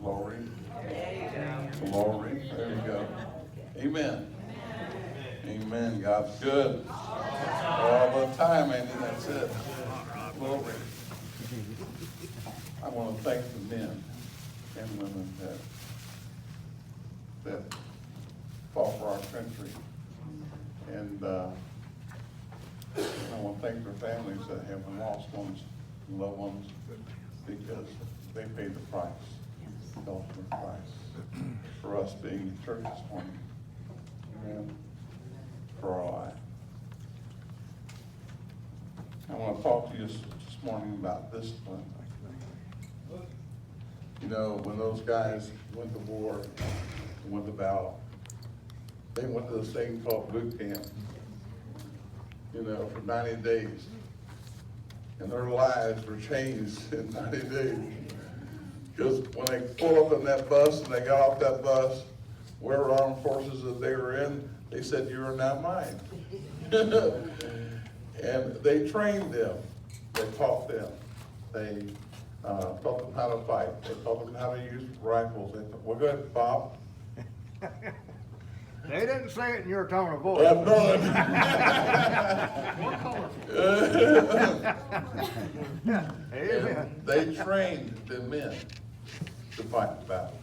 Glory. Glory. There you go. Amen. Amen. God's good. All the time, Andy. That's it. Glory. I want to thank the men and women that fought for our country. And I want to thank their families that have lost ones, loved ones, because they paid the price, the ultimate price, for us being in church this morning. Amen. For our life. I want to talk to you this morning about discipline. You know, when those guys went to war, went to battle, they went to this thing called boot camp, you know, for 90 days. And their lives were changed in 90 days. Because when they pulled up in that bus and they got off that bus, wherever armed forces that they were in, they said, "You are now mine." And they trained them. They taught them. They taught them how to fight. They taught them how to use rifles. They thought, "Well, go ahead, Bob." They didn't say it in your tone of voice. Well, no. Amen. They trained the men to fight the battle.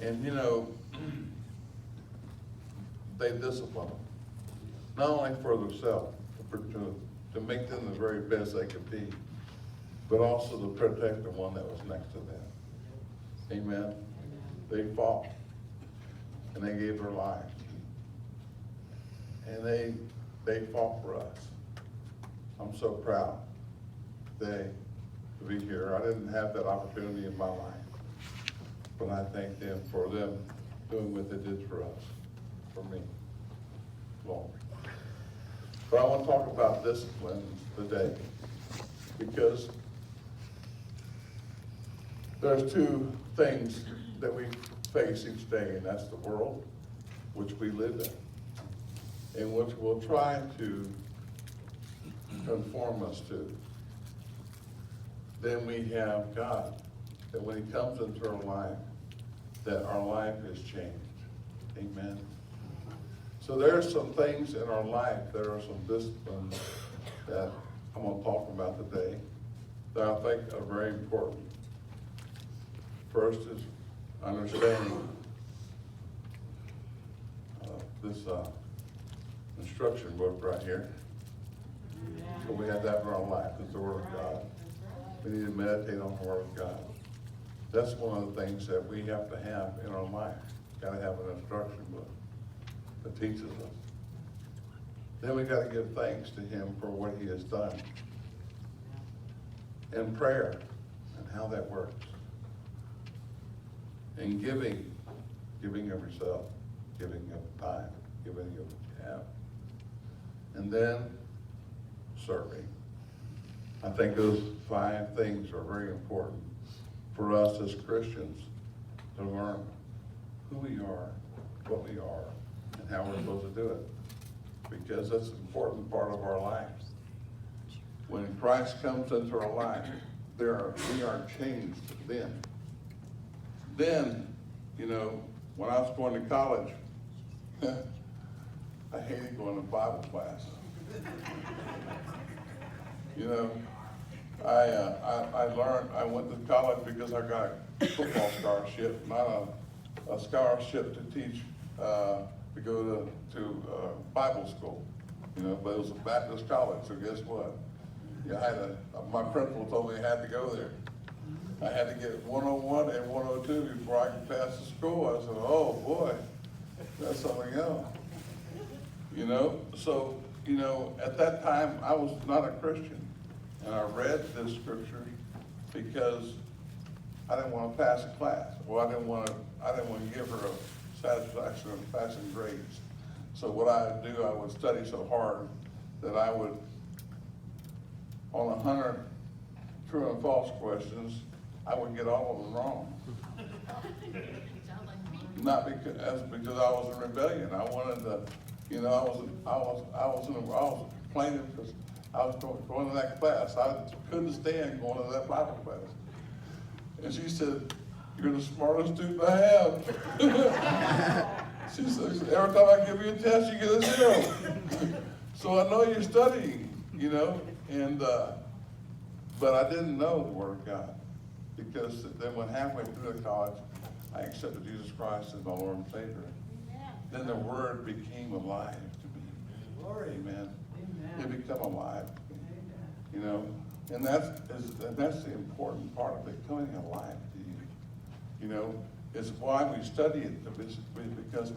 And you know, they disciplined them. Not only for themselves, to make them the very best they could be, but also to protect the one that was next to them. Amen. They fought. And they gave their lives. And they fought for us. I'm so proud today to be here. I didn't have that opportunity in my life. But I thank them for them doing what they did for us, for me. Glory. But I want to talk about discipline today, because there's two things that we face each day, and that's the world which we live in, and which will try to conform us to. Then we have God, that when he comes into our life, that our life is changed. Amen. So there are some things in our life, there are some disciplines that I'm going to talk about today that I think are very important. First is understanding this instruction book right here. So we have that in our life. It's the Word of God. We need to meditate on the Word of God. That's one of the things that we have to have in our life. Got to have an instruction book that teaches us. Then we got to give thanks to him for what he has done. And prayer and how that works. And giving of yourself, giving of time, giving of what you have. And then serving. I think those 5 things are very important for us as Christians to learn who we are, what we are, and how we're supposed to do it. Because that's an important part of our lives. When Christ comes into our life, we are changed then. Then, you know, when I was going to college, I hated going to Bible class. You know, I went to college because I got a football scholarship, not a scholarship to teach, to go to Bible school. You know, but it was a Baptist college, so guess what? My principal told me I had to go there. I had to get 101 and 102 before I could pass the school. I said, "Oh boy, that's something else." You know, so, you know, at that time I was not a Christian. And I read this scripture because I didn't want to pass a class. Well, I didn't want to give her a satisfaction of passing grades. So what I would do, I would study so hard that I would, on 100 true and false questions, I would get all of them wrong. Not because I was in rebellion. I wanted to, you know, I was complaining because I was going to that class. I couldn't stand going to that Bible class. And she said, you're the smartest student I have. She says, every time I give you a test, you get a 0. So I know you're studying, you know, and, but I didn't know the Word of God. Because then when halfway through the college, I accepted Jesus Christ as my Lord and Savior. Then the Word became alive to me. Glory. Amen. Amen. It became alive to me. Amen. You know, and that's the important part of it, becoming alive to you. You know, it's why we study it, because